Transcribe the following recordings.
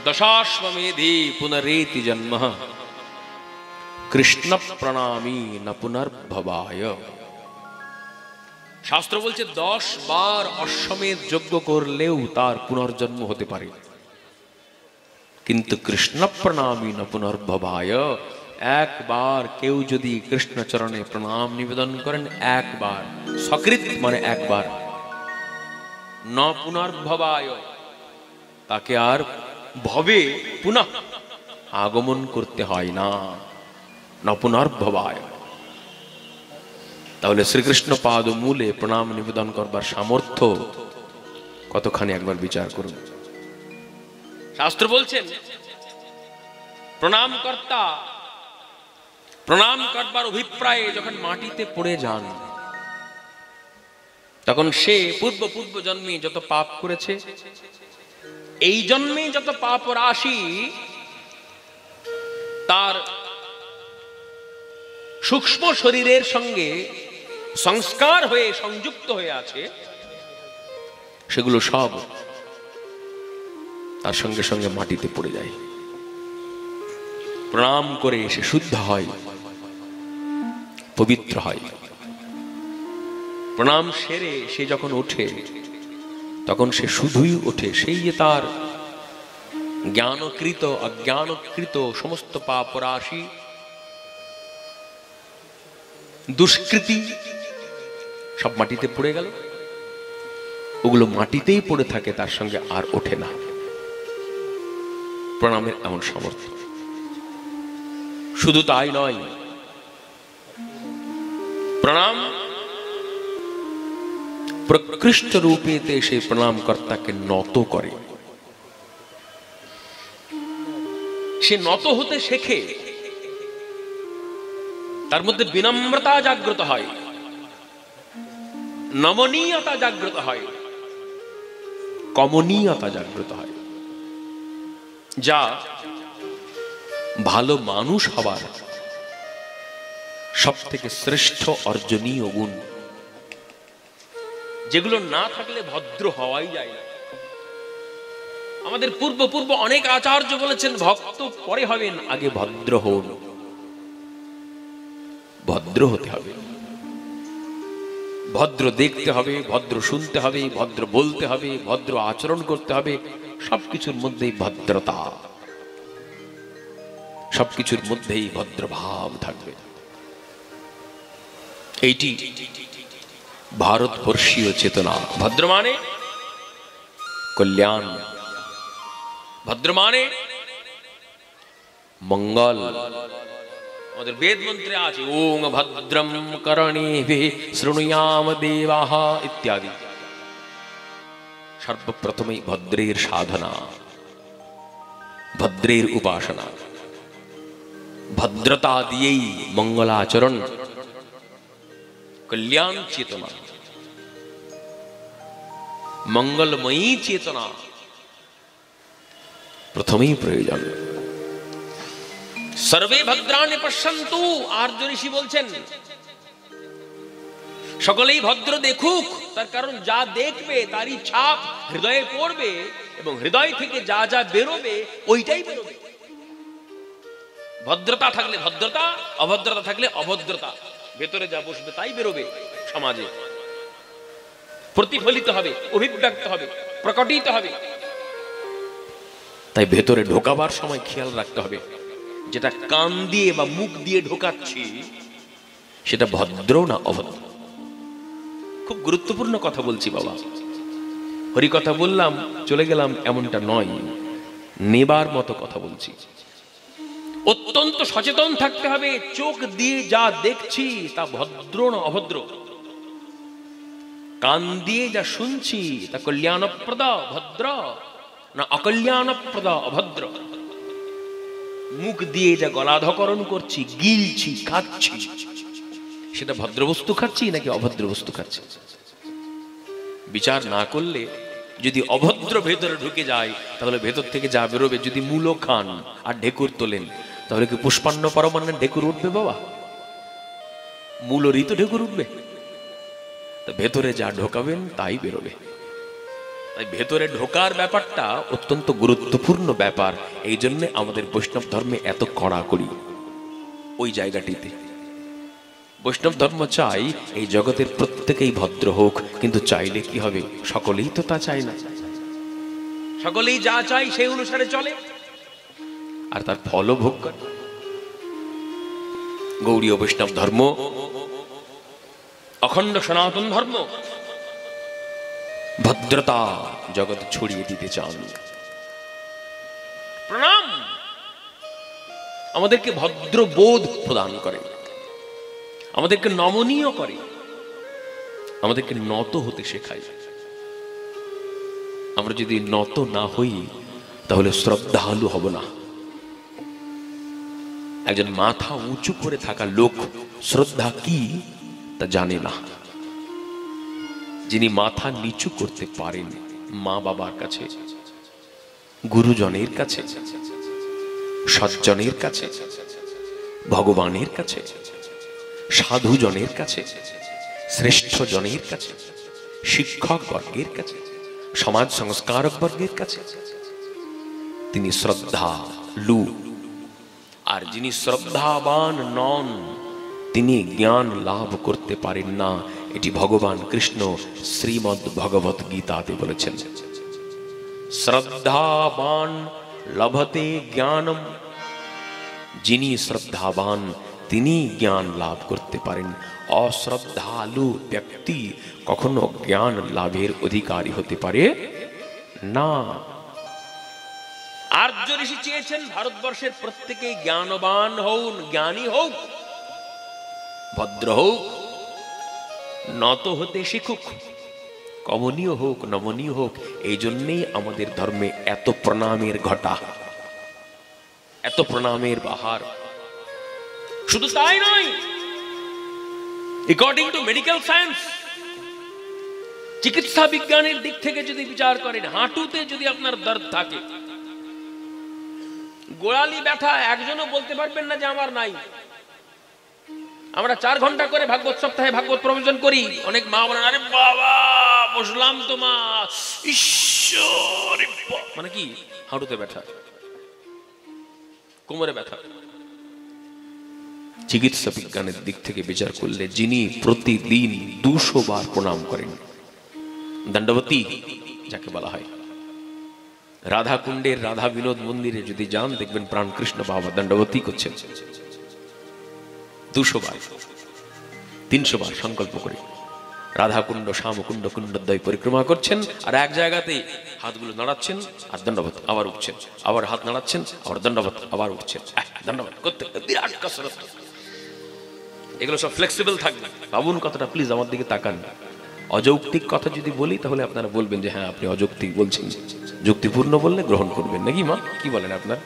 দশাশ্বমেধি পুনরেতি জন্ম কৃষ্ণ প্রণামী ন পুনর্ভবায়। শাস্ত্র বলছে 10 বার অশ্বমেধ যজ্ঞ করলেও তার পুনর্জন্ম হতে পারে, কিন্তু কৃষ্ণ প্রণামী ন পুনর্ভবায়, একবার কেউ যদি কৃষ্ণচরণে প্রণাম নিবেদন করেন, একবার সকৃত মানে একবার, ন পুনর্ভবায়, তাকে আর ভবে পুনঃ আগমন করতে হয় না, ন পুনর্ভবায়। তাহলে শ্রীকৃষ্ণ পাদ মূলে প্রণাম নিবেদন করবার সামর্থ্য কতখানি একবার বিচার করুন। শাস্ত্র বলছেন প্রণাম কর্তা প্রণাম করবার অভিপ্রায়ে যখন মাটিতে পড়ে যান, তখন সে পূর্ব জন্মে যত পাপ করেছে, এই জন্মে যত পাপ রাশি তার সূক্ষ্ম শরীরের সঙ্গে সংস্কার হয়ে সংযুক্ত হয়ে আছে, সেগুলো সব তার সঙ্গে সঙ্গে মাটিতে পড়ে যায়। প্রণাম করে সে শুদ্ধ হয়, পবিত্র হয়। প্রণাম সেরে সে যখন ওঠে, তখন সে শুধুই ওঠে, সেই যে তার জ্ঞানকৃত অজ্ঞানকৃত সমস্ত পাপ রাশি দুষ্কৃতি সব মাটিতে পড়ে গেল, ওগুলো মাটিতেই পড়ে থাকে, তার সঙ্গে আর ওঠে না। প্রণামের এমন সামর্থ্য। শুধু তাই নয়, প্রণাম প্রকৃষ্ট রূপেতে সেই প্রণাম কর্তাকে নত করে, সে নত হতে শেখে, তার মধ্যে বিনম্রতা জাগ্রত হয়, নমনীয়তা জাগ্রত হয়, কমনীয়তা জাগ্রত হয়, যা ভালো মানুষ হবার সব থেকে শ্রেষ্ঠ অর্জনীয় গুণ, যেগুলো না থাকলে ভদ্র হওয়াই যায় না। আমাদের পূর্ব অনেক আচার্য বলেছেন ভক্ত পরে হবেন, আগে ভদ্র হন। ভদ্র হতে হবে, ভদ্র দেখতে হবে, ভদ্র শুনতে হবে, ভদ্র বলতে হবে, ভদ্র আচরণ করতে হবে। সবকিছুর মধ্যেই ভদ্রতা, সবকিছুর মধ্যেই ভদ্রভাব থাকবে। এইটি ভারতবর্ষীয় চেতনা। ভদ্র মানে কল্যাণ, ভদ্র মানে মঙ্গল। আমাদের বেদ মন্ত্রে আছে ওং ভদ্রম করণেভিঃ শৃণুয়াম দেবাঃ ইত্যাদি। সর্বপ্রথমেই ভদ্রের সাধনা, ভদ্রের উপাসনা, ভদ্রতা দিয়েই মঙ্গলাচরণ, কল্যাণ চেতনা, মঙ্গলময়ী চেতনা প্রথমেই প্রয়োজন। সর্বে ভদ্রাণি পশ্যন্তু, আর্য ঋষি বলছেন সকলেই ভদ্র দেখুক। তার কারণ যা দেখবে তারই ছাপ হৃদয়ে পড়বে, এবং হৃদয় থেকে যা যা বেরোবে ওইটাই বেরোবে। ভদ্রতা থাকলে ভদ্রতা, অভদ্রতা থাকলে অভদ্রতা। ভেতরে যা বসবে তাই বেরোবে, সমাজে প্রতিফলিত হবে, অভিব্যক্ত হবে, প্রকটিত হবে। তাই ভেতরে ঢোকাবার সময় খেয়াল রাখতে হবে, যেটা কান দিয়ে বা মুখ দিয়ে ঢোকাচ্ছি সেটা ভদ্র না অভদ্র। খুব গুরুত্বপূর্ণ কথা বলছি বাবা। হরি কথা বললাম চলে গেলাম এমনটা নয়, নেবার মতো কথা বলছি। অত্যন্ত সচেতন থাকতে হবে, চোখ দিয়ে যা দেখছি তা ভদ্র না অভদ্র, কান দিয়ে যা শুনছি তা কল্যাণপ্রদ ভদ্র না অকল্যাণপ্রদ অভদ্র, মুখ দিয়ে যা গলাধকরণ করছি, গিলছি, খাচ্ছি, সেটা ভদ্র বস্তু খাচ্ছি নাকি অভদ্র বস্তু খাচ্ছি। বিচার না করলে যদি অভদ্র ভেতরে ঢুকে যায়, তাহলে ভেতর থেকে যা বেরোবে, যদি মূলো খান আর ঢেকুর তোলেন, তাহলে কি পুষ্পান্ন পরমান্ন ঢেকুর উঠবে বাবা? মূলরই তো ঢেকুর উঠবে। তা ভেতরে যা ঢোকাবেন তাই বেরোবে। তাই ভেতরে ঢোকার ব্যাপারটা অত্যন্ত গুরুত্বপূর্ণ ব্যাপার। এই জন্য আমাদের বৈষ্ণব ধর্মে এত কড়াকড়ি ওই জায়গাটিতে। বৈষ্ণব ধর্ম চাই এই জগতের প্রত্যেকেই ভদ্র হোক, কিন্তু চাইলে কি হবে? সকলেই তো তা চায় না। সকলেই যা চাই সেই অনুসারে চলে আর তার ফলও ভোগ করে। গৌড়ীয় বৈষ্ণব ধর্ম, অখণ্ড সনাতন ধর্ম ভদ্রতা জগৎ ছড়িয়ে দিতে চান। প্রণাম আমাদেরকে ভদ্র বোধ প্রদান করে, আমাদেরকে নমনীয় করে, আমাদেরকে নত হতে শেখায়। আমরা যদি নত না হই তাহলে শ্রদ্ধালু হব না। একজন মাথা উঁচু করে থাকা লোক শ্রদ্ধা কি তা জানে না। যিনি মাথা নিচু করতে পারেন মা বাবার কাছে, গুরুজনের কাছে, সজ্জনের কাছে, ভগবানের কাছে, সাধুজনের কাছে, শ্রেষ্ঠ জনের কাছে, শিক্ষক বর্গের কাছে, সমাজ সংস্কারক বর্গের কাছে, তিনি শ্রদ্ধালু। আর যিনি শ্রদ্ধাবান নন তিনি জ্ঞান লাভ করতে পারেন না। এটি ভগবান কৃষ্ণ শ্রীমদ্ ভগবত গীতাতে বলেছেন। শ্রদ্ধাবান লভতে জ্ঞানম, যিনি শ্রদ্ধাবান তিনি জ্ঞান লাভ করতে পারেন। অশ্রদ্ধালু ব্যক্তি কখনো জ্ঞান লাভের অধিকারী হতে পারে না। আর্য ঋষি চেয়েছেন ভারতবর্ষের প্রত্যেকে জ্ঞানবান হন, জ্ঞানী হোক, ভদ্র হোক, নত হতে শিখুক, কমনীয় হোক, নমনীয় হোক। এই জন্যেই আমাদের ধর্মে এত প্রণামের ঘটা, এত প্রণামের বাহার। শুধু তাই নয়, অ্যাকর্ডিং টু মেডিকেল সায়েন্স, চিকিৎসা বিজ্ঞানের দিক থেকে যদি বিচার করেন, হাঁটুতে যদি আপনার দর্দ থাকে, গোড়ালি ব্যথা, একজনও বলতে পারবেন না যে আমার নাই। আমরা 4 ঘন্টা করে ভাগবত সপ্তাহে ভাগবত প্রবচন করি। অনেক মা বলেন, আরে বাবা বসলাম তো মা, ঈশ্বর, মানে কি হাঁটুতে ব্যথা, কোমরে ব্যথা। চিকিৎসা বিজ্ঞানের দিক থেকে বিচার করলে যিনি প্রতিদিন 200 বার প্রণাম করেন, দণ্ডবতী যাকে বলা হয়, রাধা কুণ্ডের রাধা বিনোদ মন্দিরে যদি যান দেখবেন প্রাণকৃষ্ণ বাবা দণ্ডবতী করছেন 200 বার, 300 বার সংকল্প করে রাধা কুণ্ড, শ্যামকুণ্ড, কুণ্ডদ্বয় পরিক্রমা করছেন। আর এক জায়গাতে হাতগুলো নাড়াচ্ছেন আর দণ্ডবত, আবার উঠছেন, আবার হাত নাড়াচ্ছেন, আবার দণ্ডবত, আবার উঠছেন, দণ্ডবত করতে বিরাট কসরত। এগুলো সব ফ্লেক্সিবল থাকবে। ভাবুন কথাটা, প্লিজ আমার দিকে তাকান। অযৌক্তিক কথা যদি বলি তাহলে আপনারা বলবেন যে হ্যাঁ আপনি অযৌক্তিক বলছেন, যুক্তিপূর্ণ বললে গ্রহণ করবেন, নাকি মা? কি বলেন আপনার?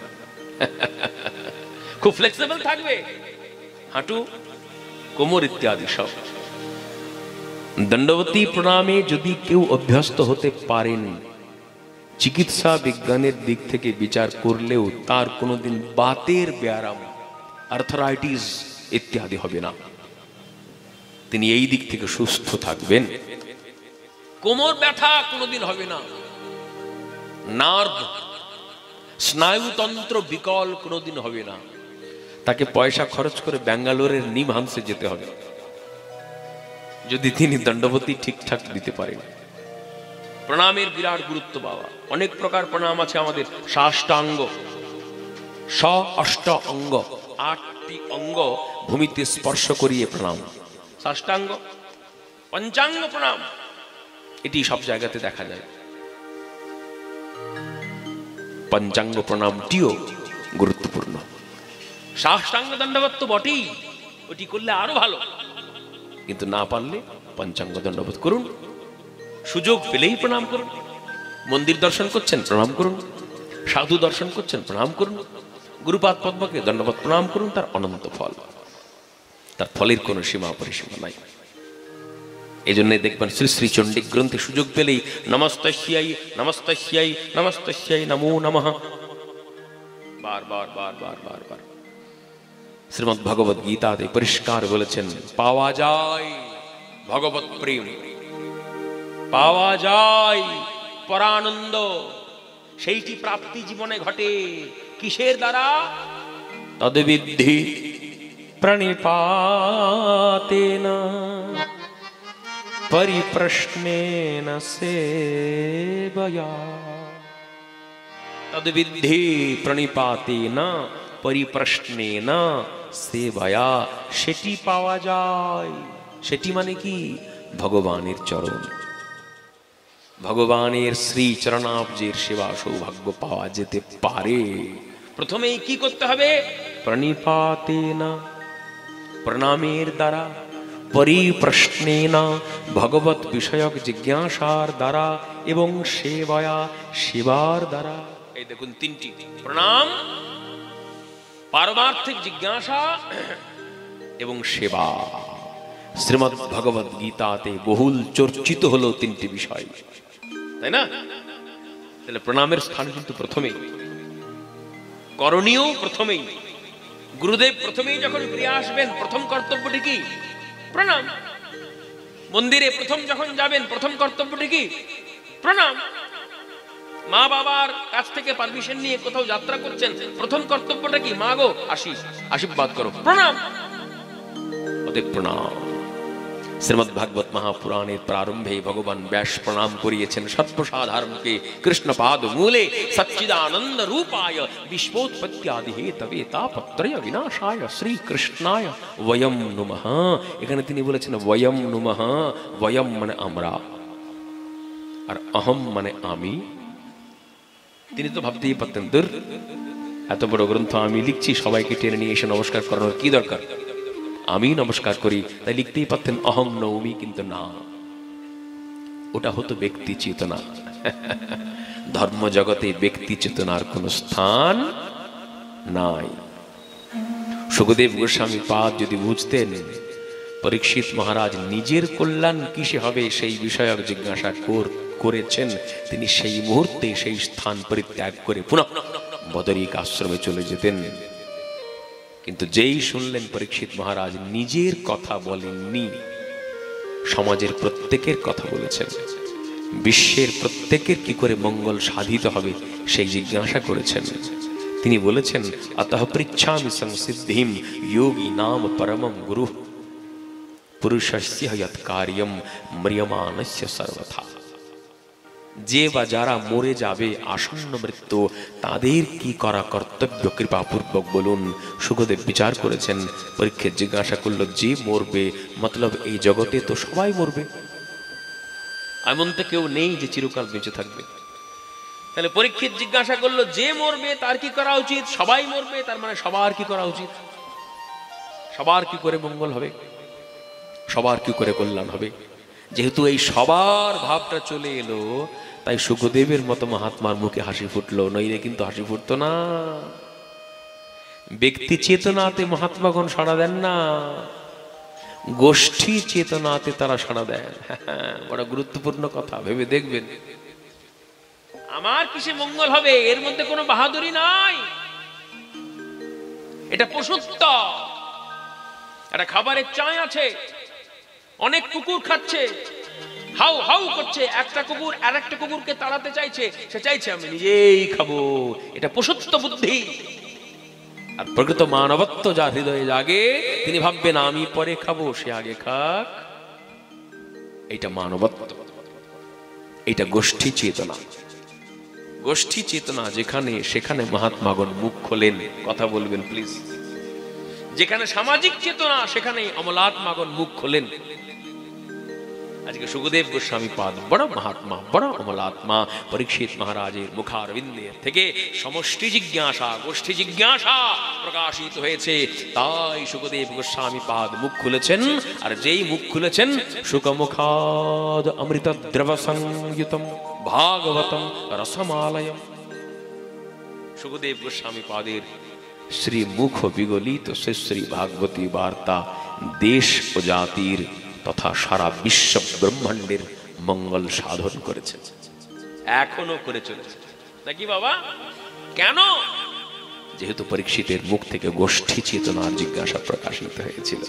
খুব ফ্লেক্সিবল থাকবে হাঁটু, কোমর ইত্যাদি সব। দণ্ডবতী প্রণামে যদি কেউ অভ্যস্ত হতে পারেন, চিকিৎসা বিজ্ঞানের দিক থেকে বিচার করলেও তার কোনোদিন বাতের ব্যায়াম, আর্থারাইটিস ইত্যাদি হবে না। তিনি এই দিক থেকে সুস্থ থাকবেন। কোমর ব্যথা কোনোদিন হবে না, নার্ভ, স্নায়ুতন্ত্র বিকল কোনোদিন হবে না। তাকে পয়সা খরচ করে ব্যাঙ্গালোরের নিমহান্সে যেতে হবে যদি তিনি দণ্ডবতী ঠিকঠাক দিতে পারেন। প্রণামের বিরাট গুরুত্ব বাবা। অনেক প্রকার প্রণাম আছে আমাদের। সাষ্টাঙ্গ, অষ্ট অঙ্গ, 8টি অঙ্গ ভূমিতে স্পর্শ করিয়ে প্রণাম, সাষ্টাঙ্গ। পঞ্চাঙ্গ প্রণাম, এটি সব জায়গাতে দেখা যায়। পঞ্চাঙ্গ প্রণামটিও গুরুত্বপূর্ণ। সাষ্টাঙ্গ দণ্ডবত তো বটেই, ওটি করলে আরো ভালো, কিন্তু না পারলে পঞ্চাঙ্গ দণ্ডবত করুন। সুযোগ পেলেই প্রণাম করুন। মন্দির দর্শন করছেন, প্রণাম করুন। সাধু দর্শন করছেন, প্রণাম করুন। গুরুপাদ পদ্মকে দণ্ডবত প্রণাম করুন। তার অনন্ত ফল, তার ফলের কোনো সীমা পরিসীমা নাই। এই জন্য দেখবেন শ্রী শ্রী চণ্ডী গ্রন্থে সুযোগ পেলেই নমস্তস্যাই নমস্তস্যাই নমস্তস্যাই নমো নমঃ বার বার বার বার বার বার। শ্রীমদ্ ভগবত গীতাতে পরিষ্কার বলেছেন, পাওয়া যায় ভগবত প্রেম, পাওয়া যায় পরানন্দ, সেইটি প্রাপ্তি জীবনে ঘটে কিসের দ্বারা? তদ্বিদ্ধি প্রণিপাতেন পরিপ্রশ্নেন সেবয়া। তদ্বিদ্ধি প্রণিপাতেন পরিপ্রশ্নেন সেবয়া, সেটি পাওয়া যায়। সেটি মানে কি? ভগবানের চরণ, ভগবানের শ্রী চরণাব্জের সেবা সৌভাগ্য পাওয়া যেতে পারে। প্রথমেই কি করতে হবে? প্রণিপাতেন, প্রণামের দ্বারা, পরিপ্রশ্নেন, ভগবত বিষয়ক জিজ্ঞাসার দ্বারা, এবং সেবায়া, সেবার দ্বারা। এই দেখুন তিনটি, প্রণাম, পারমার্থিক জিজ্ঞাসা এবং সেবা। শ্রীমদ্ ভগবদ গীতাতে বহুল চর্চিত হলো তিনটি বিষয়, তাই না? তাহলে প্রণামের স্থান কিন্তু প্রথমেই, করণীয় প্রথমেই। গুরুদেব প্রথমেই যখন ফিরে আসবেন, প্রথম কর্তব্যটি কি? প্রণাম। মন্দিরে প্রথম যখন যাবেন, প্রথম কর্তব্যটি কি? প্রণাম। মা বাবার কাছ থেকে পারমিশন নিয়ে কোথাও যাত্রা করছেন, প্রথম কর্তব্যটা কি? মা গো আসি, আশীর্বাদ করো, প্রণাম। অতএব প্রণাম। শ্রীমদ্ ভাগবত মহাপুরাণের প্রারম্ভে ভগবান ব্যাস প্রণাম করিয়েছেন সর্বসাধারণকে কৃষ্ণ পাদ মূলে সচ্চিদানন্দ রূপায় বিশ্বোৎপত্ত্যাদি হেতবে তাপত্রয় বিনাশায় শ্রীকৃষ্ণায় বয়ম নুমঃ। এখানে তিনি বলেছেন বয়ম নুমঃ। বয়ম মানে আমরা, আর অহম মানে আমি। তিনি তো ভাবতেই পারতেন, দূর, এত বড় গ্রন্থ আমি লিখছি, সবাইকে টেনে নিয়ে এসে নমস্কার করানোর কি দরকার, আমি নমস্কার করি। তাই লিখতেই পারতেন অহং নৌমি, কিন্তু না, ওটা হতো ব্যক্তি চেতনা। ধর্ম জগতে ব্যক্তি চেতনার কোন স্থান নাই। সুখদেব গোস্বামী পাদ যদি বুঝতেন পরীক্ষিত মহারাজ নিজের কল্যাণ কিসে হবে সেই বিষয়ক জিজ্ঞাসা করেছেন, তিনি সেই মুহূর্তে সেই স্থান পরিত্যাগ করে পুনঃ বদরিক আশ্রমে চলে যেতেন। কিন্তু যেই শুনলেন পরীক্ষিত মহারাজ নিজের কথা বলেননি, সমাজের প্রত্যেকের কথা বলেছেন, বিশ্বের প্রত্যেকের কি করে মঙ্গল সাধিত হবে সেই জিজ্ঞাসা করেছেন। তিনি বলেছেন অতঃ পৃচ্ছামি সংসিদ্ধিম যোগী নাম পরমম গুরু পুরুষস্য যৎ কার্যম ম্রিয়মাণস্য সর্বথা। যে বা যারা মরে যাবে, আসন্ন মৃত্যু, তাদের কি করা কর্তব্য কৃপাপূর্বক বলুন। সুখদেব বিচার করেছেন। পরীক্ষিত জিজ্ঞাসা করল, যে মরবে, মতলব এই জগতে তো সবাই মরবে, এমন তো কেউ নেই যে চিরকাল বেঁচে থাকবে। তাহলে পরীক্ষিত জিজ্ঞাসা করলো, যে মরবে তার কি করা উচিত? সবাই মরবে, তার মানে সবার কি করা উচিত? সবার কি করে মঙ্গল হবে, সবার কি করে কল্যাণ হবে? যেহেতু এই সবার ভাবটা চলে এলো, তাই সুখদেবের মতো মহাত্মার মুখে হাসি ফুটলো, নইলে কিন্তু হাসি ফুটতো না। ব্যক্তি চেতনাতে মহাত্মাগণ সাড়া দেন না, গোষ্ঠী চেতনাতে তারা সাড়া দেন। বড় গুরুত্বপূর্ণ কথা, ভেবে দেখবেন। আমার কিসে মঙ্গল হবে, এর মধ্যে কোনো বাহাদুরি নাই, এটা পশুত্ব। একটা খাবারের চাই আছে, অনেক কুকুর খাচ্ছে, হাউ হাউ করছে, একটা কুকুর আরেকটা কুকুরকে তাড়াতে চাইছে, সে চাইছে আমি নিজেই খাবো, এটা পশুত্ব বুদ্ধি। আর প্রকৃত মানবত্ব যার হৃদয়ে জাগে, তিনি ভাববেন আমি পরে খাবো, সে আগে খাক। এটা মানবত্ব, এটা গোষ্ঠী চেতনা। গোষ্ঠী চেতনা যেখানে, সেখানে মহাত্মাগণ মুখ খোলেন, কথা বলবেন প্লিজ। যেখানে সামাজিক চেতনা, সেখানে অমলাত্মাগণ মুখ খোলেন। আজকে সুখদেব গোস্বামী পাদ বড় মহাত্মা, বড় অমলাত্মা। পরীক্ষিত মহারাজের মুখারবিন্দের থেকে সমষ্টি জিজ্ঞাসা, গোষ্ঠী জিজ্ঞাসা প্রকাশিত হয়েছে। তাই সুখদেব গোস্বামী পাদ মুখ খুলেছেন, আর যেই মুখ খুলেছেন, সুখমুখাদ অমৃত দ্রব সংযুতম ভাগবতম রসমালয়ম। সুখদেব গোস্বামী পাদের শ্রী মুখ বিগলিত সে শ্রী ভাগবতী বার্তা দেশ ও জাতির তথা সারা বিশ্ব ব্রহ্মাণ্ডের মঙ্গল সাধন করেছে, এখনো করে চলেছে। নাকি বাবা? কেন? যেহেতু পরীক্ষিতের মুখ থেকে গোষ্ঠী চেতনার জিজ্ঞাসা প্রকাশিত হয়েছিল।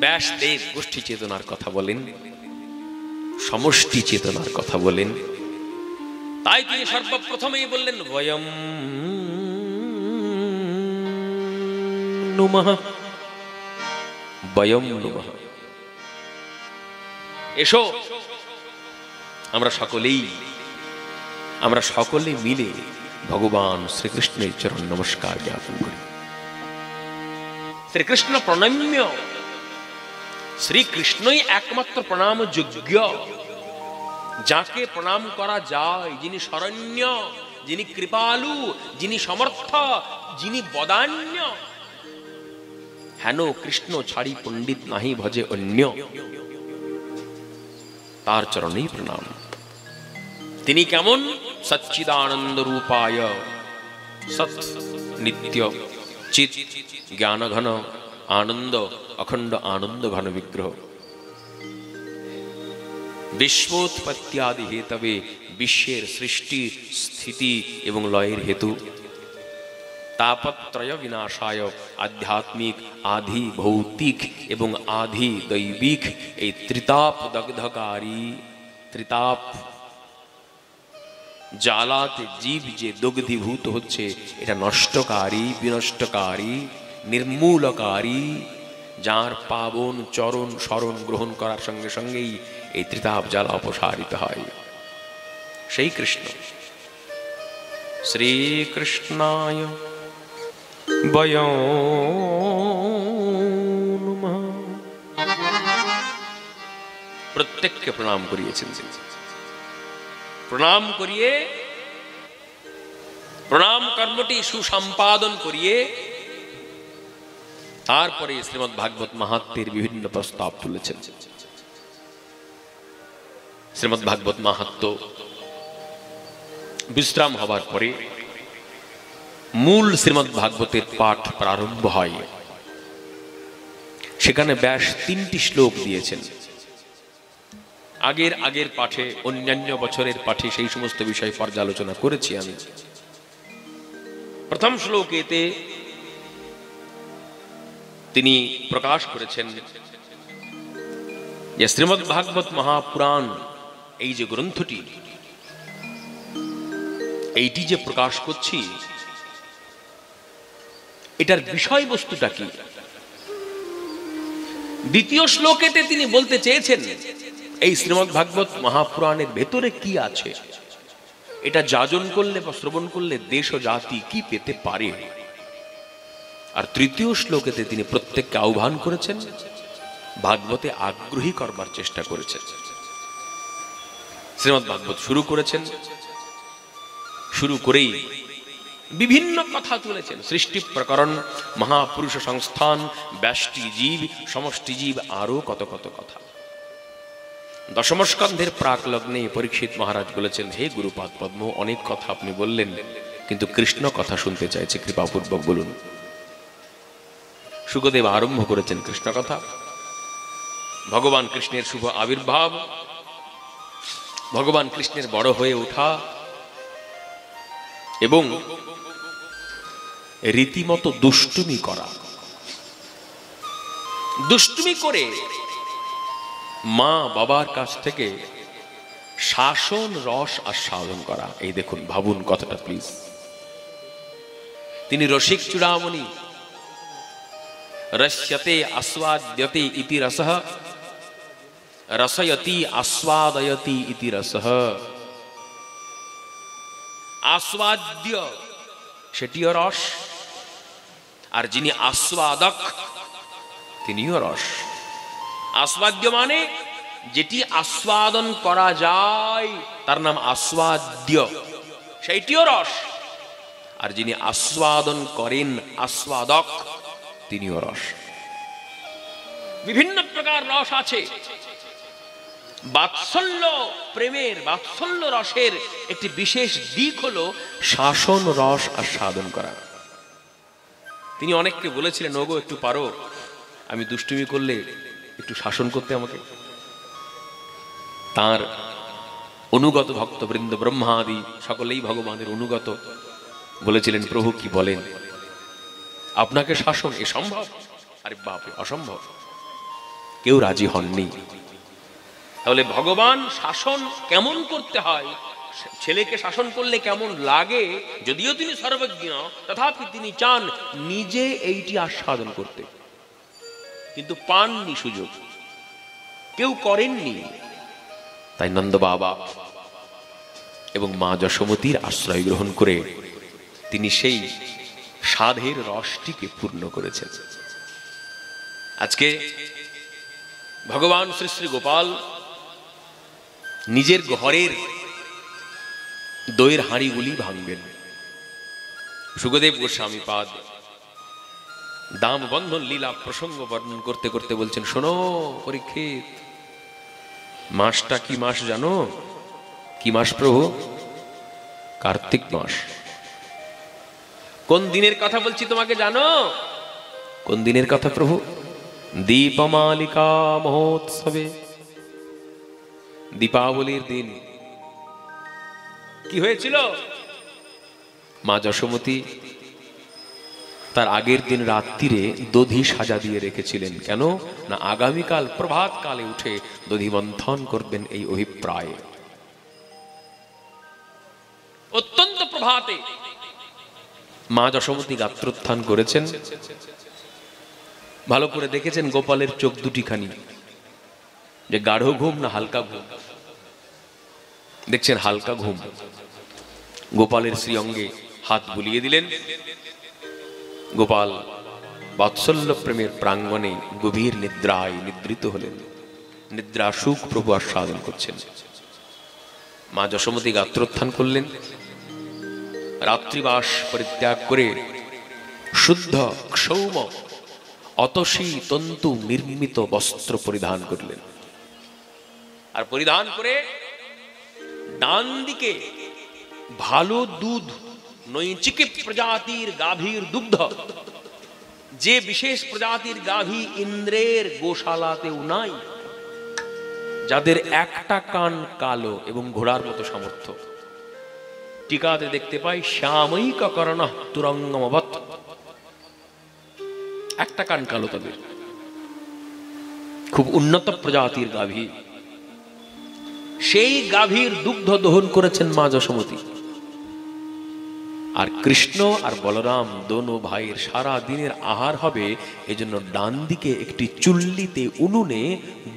ব্যাসদেব গোষ্ঠী চেতনার কথা বলেন, সমষ্টি চেতনার কথা বলেন। তাই তিনি সর্বপ্রথমেই বললেন বয়ম নুমঃ, বয়ম নুমঃ। এসো আমরা সকলে মিলে ভগবান শ্রীকৃষ্ণের চরণ নমস্কার জ্ঞাপন করি। শ্রীকৃষ্ণ প্রণম্য, শ্রীকৃষ্ণই একমাত্র প্রণাম যোগ্য, যাকে প্রণাম করা যায়, যিনি শরণ্য, যিনি কৃপালু, যিনি সমর্থ, যিনি বদান্য। হেন কৃষ্ণ ছাড়ি পণ্ডিত নাহি ভজে অন্য, তার চরণেই প্রণাম। তিনি কেমন? সচ্চিদানন্দ রূপায় সৎ নিত্য চিৎ জ্ঞান ঘন আনন্দ অখণ্ড আনন্দ ঘন বিগ্রহ, বিশ্বোৎপত্ত্যাদি হেতবে, বিশ্বের সৃষ্টি স্থিতি এবং লয়ের হেতু, তাপত্রয় বিনাশায়, আধ্যাত্মিক আধি ভৌতিক এবং আধি দৈবিক এই ত্রিতাপ দগ্ধকারী, ত্রিতাপ জ্বালাতে জীব যে দগ্ধীভূত হচ্ছে, এটা নষ্টকারী, বিনষ্টকারী, নির্মূলকারী, যার পাবন চরণ শরণ গ্রহণ করার সঙ্গে সঙ্গেই এই ত্রিতাপ জ্বালা অপসারিত হয়, সেই কৃষ্ণ। শ্রীকৃষ্ণায় বয়ম নুমঃ। প্রত্যেককে প্রণাম করিয়েছেন। প্রণাম করিয়ে, প্রণাম কর্মটি সুসম্পাদন করিয়ে তারপরে শ্রীমদ্ ভাগবত মাহাত্ম্যের বিভিন্ন প্রস্তাব তুলেছেন। শ্রীমদ্ ভাগবত মাহাত্ম্য বিশ্রাম হবার পরে মূল শ্রীমদ্ ভাগবতের পাঠ প্রারম্ভ হয়। সেখানে ব্যাস 3টি শ্লোক দিয়েছেন। আগের পাঠে, অন্যান্য বছরের পাঠে সেই সমস্ত বিষয় পর্যালোচনা করেছি আমি। প্রথম শ্লোকেতে তিনি প্রকাশ করেছেন যে শ্রীমদ্ ভাগবত মহাপুরাণ এই যে গ্রন্থটি, এইটি যে প্রকাশ করছি, এটার বিষয়বস্তুটা কি। দ্বিতীয় শ্লোকেতে তিনি বলতে চেয়েছেন এই শ্রীমদ্ ভাগবত মহাপুরাণের ভেতরে কি আছে, এটা যাজন করলে বা শ্রবণ করলে দেশ ও জাতি কি পেতে পারে। আর তৃতীয় শ্লোকেতে তিনি প্রত্যেককে আহ্বান করেছেন, ভাগবতে আগ্রহী করবার চেষ্টা করেছেন। শ্রীমদ্ ভাগবত শুরু করেছেন, শুরু করেই বিভিন্ন কথা তুলেছেন। সৃষ্টি প্রকরণ, মহাপুরুষ সংস্থান, ব্যষ্টি জীব, সমষ্টি জীব, আরো কত কত কথা। দশম স্কন্ধের প্রাক লগ্নে পরীক্ষিত মহারাজ বলেছেন, হে গুরুপাদ পদ্ম, অনেক কথা আপনি বললেন, কিন্তু কৃষ্ণ কথা শুনতে চাইছে, কৃপাপূর্বক বলুন। শুকদেব আরম্ভ করেছেন কৃষ্ণ কথা। ভগবান কৃষ্ণের শুভ আবির্ভাব, ভগবান কৃষ্ণের বড় হয়ে ওঠা এবং রীতিমতো দুষ্টুমি করা, দুষ্টুমি করে মা বাবার কাছ থেকে শাসন রস আস্বাদন করা। এই দেখুন, ভাবুন কথাটা প্লিজ। তিনি রসিক চূড়ামণি, রস্যতে আস্বাদ্যতে ইতি রসঃ, রসয়তি আস্বাদয়তি ইতি রসঃ। আস্বাদ্য সেটিও রস, আর যিনি আস্বাদক তিনিও রস। আস্বাদ্য মানে যেটি আস্বাদন করা যায় তার নাম আস্বাদ্য, সেইটিও রস। আর যিনি আস্বাদন করেন, আস্বাদক, তিনিও রস। বিভিন্ন প্রকার রস আছে। বাৎসল্য প্রেমের, বাৎসল্য রসের একটি বিশেষ দিক হলো শাসন রস আস্বাদন করা। তিনি অনেককে বলেছিলেন, ওগো একটু পারো, আমি দুষ্টুমি করলে একটু শাসন করতে আমাকে। তার অনুগত ভক্তবৃন্দ, ব্রহ্মাদি সকলেই ভগবানের অনুগত, বলেছিলেন, প্রভু কি বলেন, আপনাকে শাসন এ সম্ভব? আরে বাপরে, অসম্ভব। কেউ রাজি হননি। তাহলে ভগবান শাসন কেমন করতে হয়, ছেলেকে শাসন করলে কেমন লাগে, যদিও তিনি সর্বজ্ঞ তথাপি তিনি চান নিজে এইটি আস্বাদন করতে, কিন্তু পাননি সুযোগ, কেউ করেননি। তাই নন্দ বাবা এবং মা যশোমতীর আশ্রয় গ্রহণ করে তিনি সেই সাধের রসটিকে পূর্ণ করেছেন। আজকে ভগবান শ্রী শ্রী গোপাল নিজের ঘরের দইয়ের হাঁড়িগুলি ভাঙবেন। সুখদেব গোস্বামী পাদ দাম বন্ধন লীলা প্রসঙ্গ বর্ণন করতে করতে বলছেন, শোনো পরীক্ষিত, মাসটা কি মাস জানো? কি মাস প্রভু? কার্তিক মাস। কোন দিনের কথা বলছি তোমাকে জানো? কোন দিনের কথা প্রভু? দীপমালিকা মহোৎসবে, দীপাবলির দিন। কি হয়েছিল? মা যশোমতী তার আগের দিন রাত্রিরে দধি সাজা দিয়ে রেখেছিলেন। কেন না আগামীকাল প্রভাত কালে উঠে দধি মন্থন করবেন, এই অভিপ্রায়। অত্যন্ত প্রভাতে মা যশোমতী গাত্রোত্থান করেছেন। ভালো করে দেখেছেন গোপালের চোখ দুটিখানি যে গাঢ় ঘুম না হালকা ঘুম? দেখছেন হালকা ঘুম। গোপালের শ্রীঅঙ্গে হাত বুলিয়ে দিলেন। গোপাল বাৎসল্য প্রেমের প্রাঙ্গণে গভীর নিদ্রায় নিদ্রিত হলেন। নিদ্রা সুখ প্রভু আস্বাদন করছেন। মা যশোমতী গাত্রোত্থান করলেন। রাত্রিবাস পরিত্যাগ করে শুদ্ধ ক্ষৌম অতসী তন্তু নির্মিত বস্ত্র পরিধান করলেন। আর পরিধান করে ডান দিকে ভালো দুধ, নৈচিকি প্রজাতির গাভীর দুগ্ধ, যে বিশেষ প্রজাতির গাভী ইন্দ্রের গোশালাতেও নাই, যাদের একটা কান কালো এবং ঘোড়ার মতো সামর্থ্য। টিকাতে দেখতে পাই শ্যামৈক করণ তুরঙ্গমবৎ, একটা কান কালো তাদের, খুব উন্নত প্রজাতির গাভী। সেই গাভীর দুগ্ধ দহন করেছেন মা যশোমতী। আর কৃষ্ণ আর বলরাম দোনো ভাইয়ের সারা দিনের আহার হবে, এজন্য ডান দিকে একটি চুল্লিতে উনুনে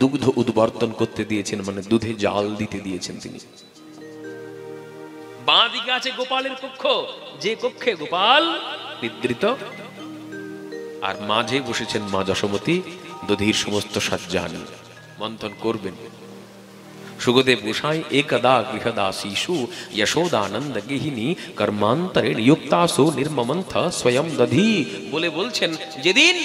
দুগ্ধ উদ্বর্তন করতে দিয়েছেন, মানে দুধে জাল দিতে দিয়েছেন তিনি। বাঁ দিকে আছে গোপালের কক্ষ, যে কক্ষে গোপাল নিদ্রিত, আর মাঝে বসেছেন মা যশোমতী দধির সমস্ত সজ্জানি মন্থন করবেন। সুখদেব গোসাই একদা গৃহদাসীষু যশোদানন্দ গৃহিণী কর্মান্তরে নিযুক্তাসু নির্মমন্থ স্বয়ং দধি বলে বলছেন, যেদিন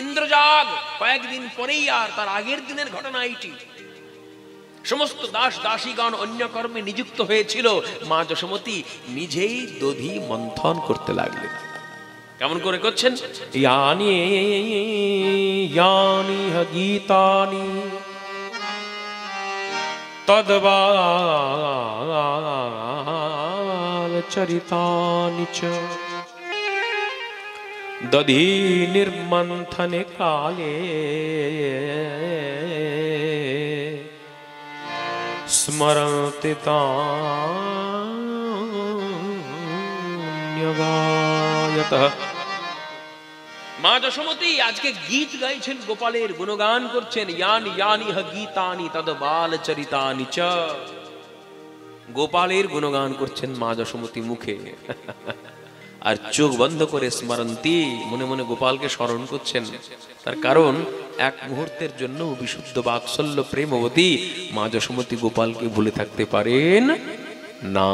ইন্দ্রজাগ কয়েকদিন পরেই, আর তার আগের দিনের ঘটনা এটি, সমস্ত দাস দাসীগণ অন্য কর্মে নিযুক্ত হয়েছিল, মা যশোমতী নিজেই দধি মন্থন করতে লাগলেন। কেমন করে করছেন? ইয়ানি ইয়ানি গীতানি তদ্বাল চরিতানি চ দধি নির্মন্থনে কালে স্মরন্তি তান্যগায়তঃ। মা যশোমতী আজকে গীত গাইছেন, গোপালের গুণগান করছেন। ইয়ানি ইয়ানি গীতানি তদ্বাল চরিতানি চ, গোপালের গুণগান করছেন মা যশোমতী মুখে, আর চোখ বন্ধ করে স্মরন্তি, মনে মনে গোপালকে স্মরণ করছেন। তার কারণ এক মুহূর্তের জন্য বিশুদ্ধ বাৎসল্য প্রেমবতী মা যশোমতী গোপালকে ভুলে থাকতে পারেন না।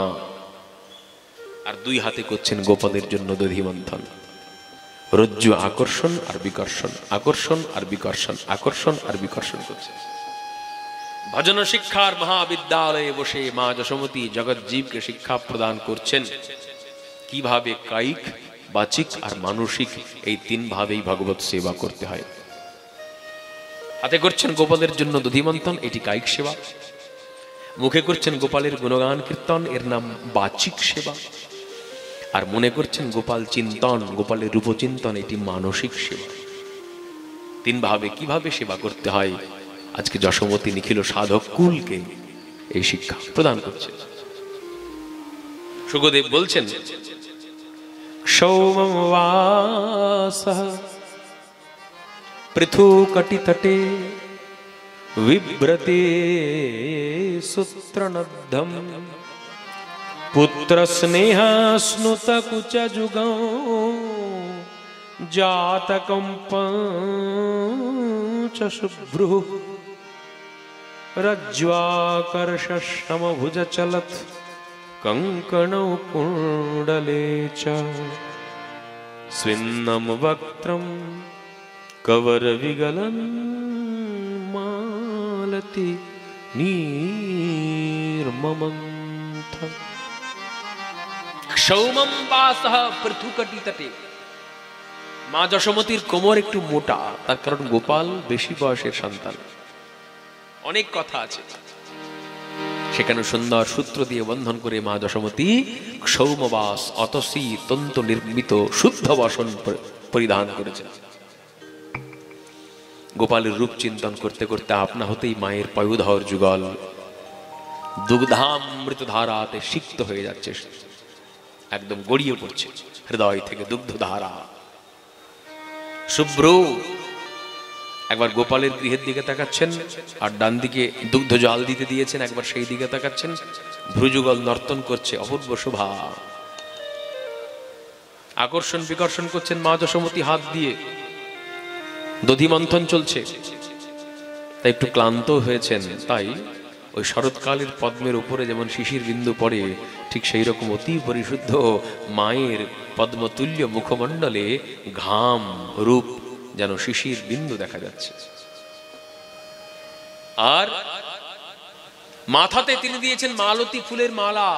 আর দুই হাতে করছেন গোপালের জন্য দধি মন্থন। রজ্জু আকর্ষণ আর বিকর্ষণ, আকর্ষণ আর বিকর্ষণ, আকর্ষণ আর বিকর্ষণ করছে। ভজন শিক্ষার মহাবিদ্যালয়ে বসে মা যশোমতী জগৎ জীবকে শিক্ষা প্রদান করছেন কিভাবে কায়িক, বাচিক আর মানসিক এই তিন ভাবেই ভগবত সেবা করতে হয়। হাতে করছেন গোপালের জন্য দধি মন্থন, এটি কায়িক সেবা। মুখে করছেন গোপালের গুণগান কীর্তন, এর নাম বাচিক সেবা। আর মনে করছেন গোপাল চিন্তন, গোপালের রূপচিন্তন, এটি মানসিক সেবা। তিন ভাবে কিভাবে সেবা করতে হয় আজকে যশোমতী নিখিল সাধক কুলকে এই শিক্ষা প্রদান করছে। শুকদেব বলছেন, সৌমবাসঃ পৃথুকটিতটে বিভ্রতে সূত্রনদ্ধম পুত্র স্নেহাস্নুত কুচযুগং জাতকম্পঞ্চ শুভ্রু রজ্জ্বাকর্ষসমভুজ চলত কঙ্কণৌ কুণ্ডলে চ স্বিন্নম বক্ত্রম কবরবিগলন মালতি নির্মমন্থ। সৌমম বাসঃ পৃথুকটিতটে। মা যশোমতীর কোমর একটু মোটা, তার কারণ গোপাল বেশি বয়সের সন্তান। অনেক কথা আছে, সেখানে সুন্দর সূত্র দিয়ে বন্ধন করে মা যশোমতী সৌমবাস অতসী তন্তু নির্মিত শুদ্ধ বসন পরিধান করেছেন। গোপালের রূপ চিন্তন করতে করতে আপনা হতেই মায়ের পয়োধর যুগল দুগ্ধামৃত ধারাতে সিক্ত হয়ে যাচ্ছে, একদম গড়িয়ে পড়ছে হৃদয় থেকে দুগ্ধ ধারা। শুভ্র একবার গোপালের গৃহের দিকে তাকাচ্ছেন, আর ডান দিকে দুগ্ধ জল দিতে দিয়েছেন, একবার সেই দিকে তাকাচ্ছেন। ভ্রুযুগল নর্তন করছে, অপূর্ব শোভা। আকর্ষণ বিকর্ষণ করছেন মা যশোমতী হাত দিয়ে, দধি মন্থন চলছে। তাই একটু ক্লান্ত হয়েছেন, তাই ওই শরৎকালের পদ্মের উপরে যেমন শিশির বিন্দু পড়ে, ঠিক সেই রকম অতি পরিশুদ্ধ মায়ের পদ্মতুল্য মুখমণ্ডলে ঘাম রূপ যেন শিশির বিন্দু দেখা যাচ্ছে। আর মাথাতে তিনি দিয়েছেন মালতী ফুলের মালা,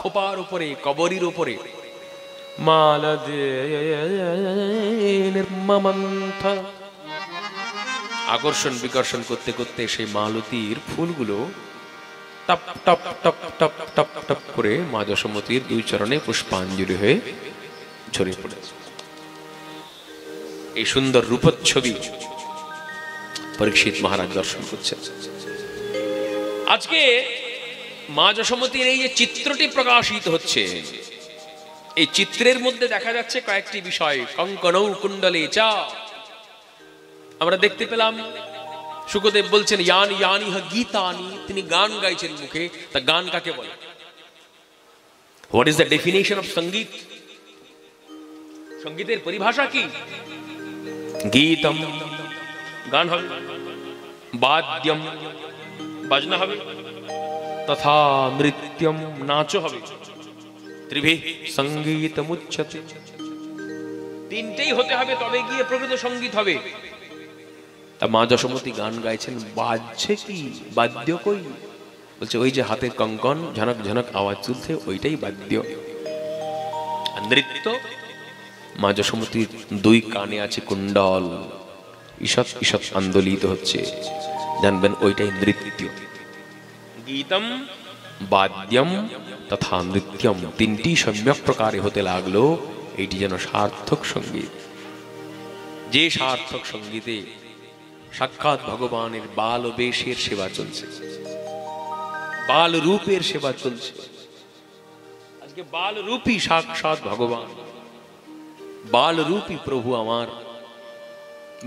খোপার উপরে কবরীর উপরে মালা নির্মমন্থ। আকর্ষণ বিকর্ষণ করতে করতে সেই মালতীর ফুলগুলো top top top top top top করে মা যশোমতীর দুই চরণে পুষ্পাঞ্জলি হয়ে ঝরে পড়েছে। এই সুন্দর রূপচ্ছবি পরীক্ষিত মহারাজ দর্শন করছেন। আজকে মা যশোমতীর এই যে চিত্রটি প্রকাশিত হচ্ছে, এই চিত্রের মধ্যে দেখা যাচ্ছে কয়েকটি বিষয়। কঙ্কণৌ কুণ্ডলে চা, আমরা দেখতে পেলাম শুকদেব বলছেন ইয়ানি ইয়ানি হ গীতানি, তিনি গান গাইছেন মুখে। তা গান কাকে বলে? What is the definition of সঙ্গীত? সঙ্গীতের পরিভাষা কি? গীতম গান হবে, বাদ্যম বাজনা হবে, তথা নৃত্যম নাচ হবে, ত্রিভি সঙ্গীতমুচ্যতে। তিনটেই হতে হবে, তবে গিয়ে প্রকৃত সঙ্গীত হবে। তা মা যশোমতী গান গাইছেন, বাজছে কি? বাদ্য কই? বলছে ওই যে হাতের কঙ্কন ঝনক ঝনক আওয়াজ তুলছে, ওইটাই বাদ্য। আর নৃত্য, মা যশোমতীর দুই কানে আছে কুণ্ডল, ঈষৎ ঈষৎ আন্দোলিত হচ্ছে, জানবেন ওইটাই নৃত্য। গীতম বাদ্যম তথা নৃত্যম, তিনটি সম্যক প্রকারে হতে লাগলো, এইটি যেন সার্থক সঙ্গীত। যে সার্থক সঙ্গীতে সাক্ষাৎ ভগবানের বাল বেশের সেবা চলছে, বাল রূপের সেবা চলছে। আজকে বাল রূপী সাক্ষাৎ ভগবান, বাল রূপী প্রভু আমার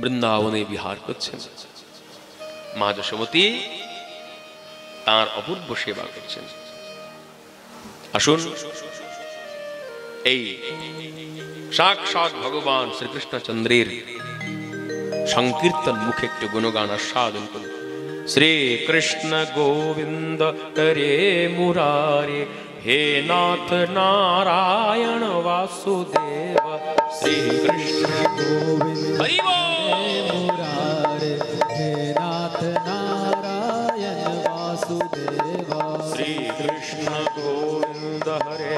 বৃন্দাবনে বিহার করছেন। মা যশোমতী তাঁর অপূর্ব সেবা করছেন। আসুন এই সাক্ষাৎ ভগবান শ্রীকৃষ্ণচন্দ্রের সংকীর্তন মুখে একটু গুণগান আস্বাদন করুন। শ্রী কৃষ্ণ গোবিন্দ হরে মুরারে, হে নাথ নারায়ণ বাসুদেব। শ্রী কৃষ্ণ গোবিন্দ হরি মুরারে, হে নাথ নারায়ণ বাসুদেব। শ্রী কৃষ্ণ গোবিন্দ হরে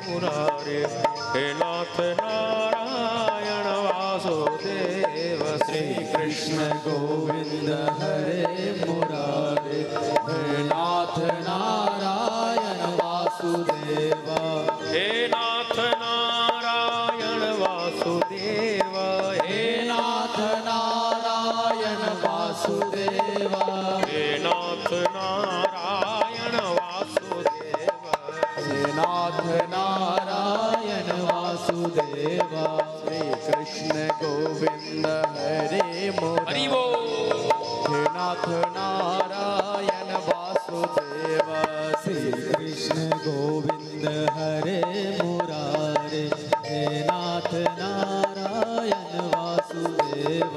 মুরারে, হে নাথ নারায়ণ বাসুদেব। শ্রী কৃষ্ণ গোবিন্দ হরে মুরারে, হে নাথ নারায়ণ বাসুদেব। হে নাথ নারায়ণ বাসুদেব, হে নাথ নারায়ণ বাসুদেব। हे नाथ नारायण वासुदेव, हे नाथ नारायण वासुदेव। श्री कृष्ण गोविंद हरे मुरारे, हरि बोल। हे नाथ नारायण वासुदेव। श्री कृष्ण गोविंद हरे मुरारे, हे नाथ नारायण वासुदेव।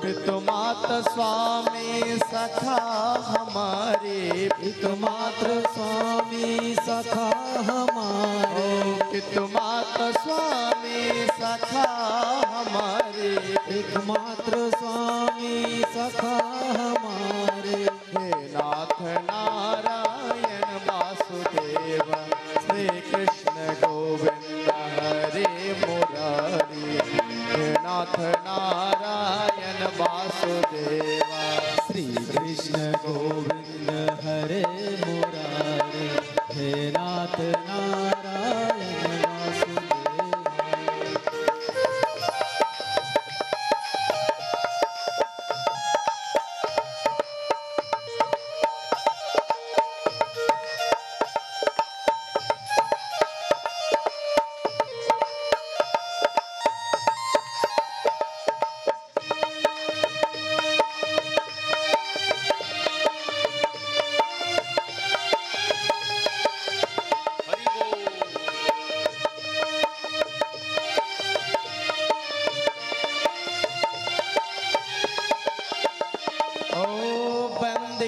पितुमात्र स्वामी सखा हमारे, पितुमात्र स्वामी सखा हमारे, पितुमात्र स्वामी सखा हमारे, पितुमात्र स्वामी सखा हमारे। हे नाथ नारायण वासुदेव, श्री कृष्ण गोविंद हरे मुरारी, हे नाथ नारायण वासुदेव। श्री कृष्ण गोविंद हरे मुरारी, हे नाथ नारायण वासुदेव।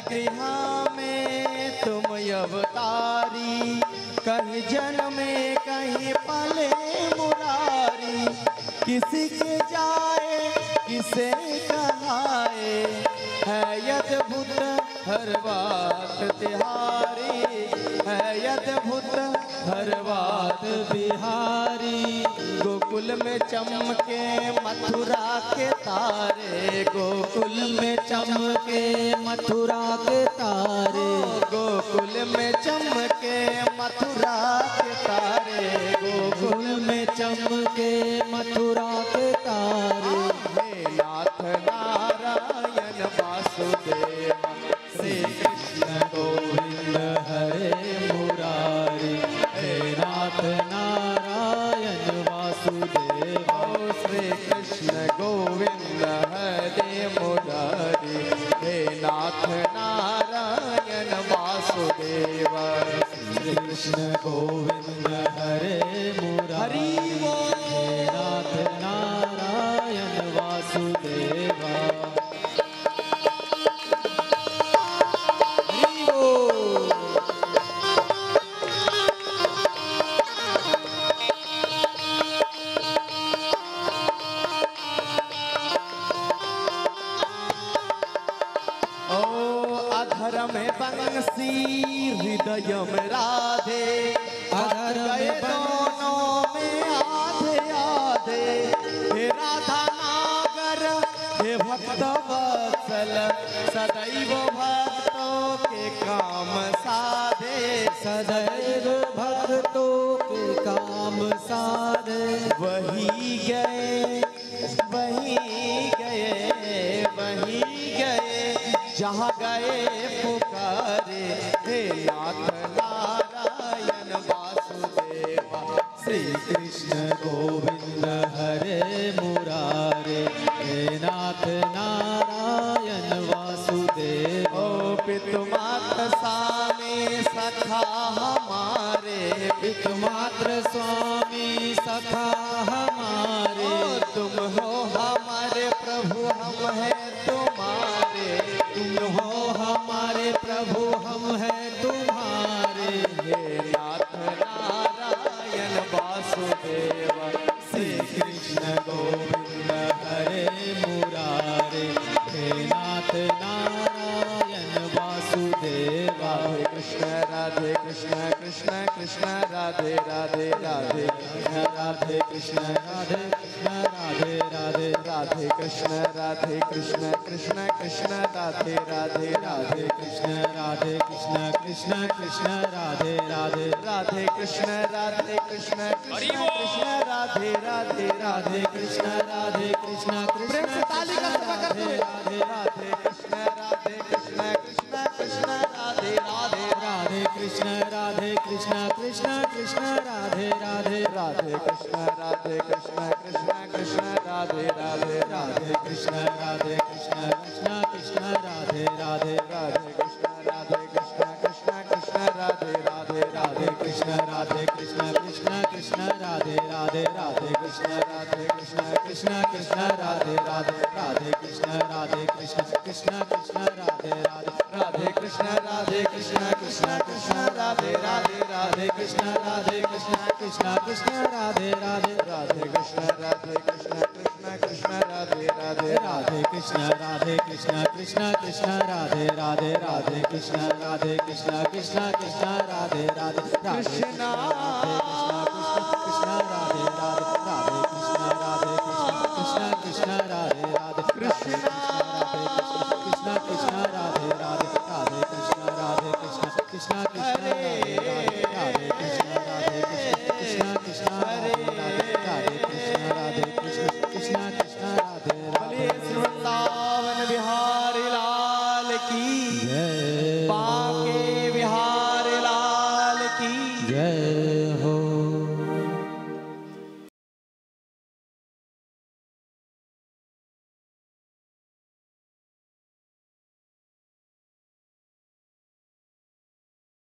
गृह में तुम अवतारी, कहीं जन्मे कहीं पले मुरारी। किसी के जाए किसे कहाए, है अद्भुत हर बात तिहारी, है अद्भुत हर बात बिहारी। गोकुल में चमके मथुरा के तारे, गोकुल में चमके मथुरा के तारे, गोकुल में चमके मथुरा के तारे, गोकुल में चमके मथुरा के तारे। हे नाथ नारायण वासुदेव, श्री कृष्ण गोविंद हरे मुरारी, हे नाथ नारायण वासुदेव। श्री कृष्ण गोविंद हरे मुरारी, हे नाथ नारायण वासुदेव। श्री कृष्ण गोविंद हरे मुरारी, हे नाथ नारायण वासुदेव। में बंसी हृदय में राधे, अधर में दोनों में आधे आधे। हे राधा नागर हे भक्त वत्सल, सदैव भक्तों के काम साधे, सदैव भक्तों के काम साधे। वही गए वही गए वही गए जहाँ गए पुकारे, हे नाथ नारायण वासुदेव। श्री कृष्ण गोविंद हरे मुरारे, हे नाथ नारायण वासुदेव। ओ पितुमात्र स्वामी सखा हमारे, पितुमात्र स्वामी सखा हमारे। ओ तुम हो हमारे प्रभु हम हैं तुम्हारे, तुम हो हमारे प्रभु हम हैं तुम्हारे। हे नाथ नारायण वासुदेव, श्री कृष्ण गोविंद हरे मुरारे, हे नाथ नारायण वासुदेव। राधे कृष्ण राधे कृष्ण कृष्ण कृष्ण राधे राधे राधे राधे कृष्ण राधे कृष्ण राधे राधे राधे कृष्ण राधे कृष्ण कृष्ण कृष्ण राधे राधे राधे कृष्ण राधे कृष्ण कृष्ण कृष्ण राधे राधे राधे कृष्ण राधे कृष्ण कृष्ण कृष्ण राधे राधे राधे कृष्ण राधे कृष्ण कृष्ण राधे राधे राधे कृष्ण राधे कृष्ण कृष्ण कृष्ण कृष्ण कृष्ण राधे राधे राधे कृष्ण कृष्ण कृष्ण राधे राधे राधे कृष्ण कृष्ण कृष्ण राधे राधे राधे कृष्ण कृष्ण कृष्ण राधे राधे राधे कृष्ण कृष्ण कृष्ण राधे राधे राधे कृष्ण कृष्ण कृष्ण राधे राधे राधे कृष्ण कृष्ण कृष्ण राधे राधे राधे कृष्ण कृष्ण कृष्ण राधे राधे राधे कृष्ण कृष्ण कृष्ण राधे राधे राधे कृष्ण कृष्ण कृष्ण राधे राधे राधे कृष्ण कृष्ण कृष्ण राधे राधे राधे कृष्ण कृष्ण कृष्ण राधे राधे कृष्ण कृष्ण राधे राधे राधे कृष्ण कृष्ण कृष्ण राधे राधे कृष्ण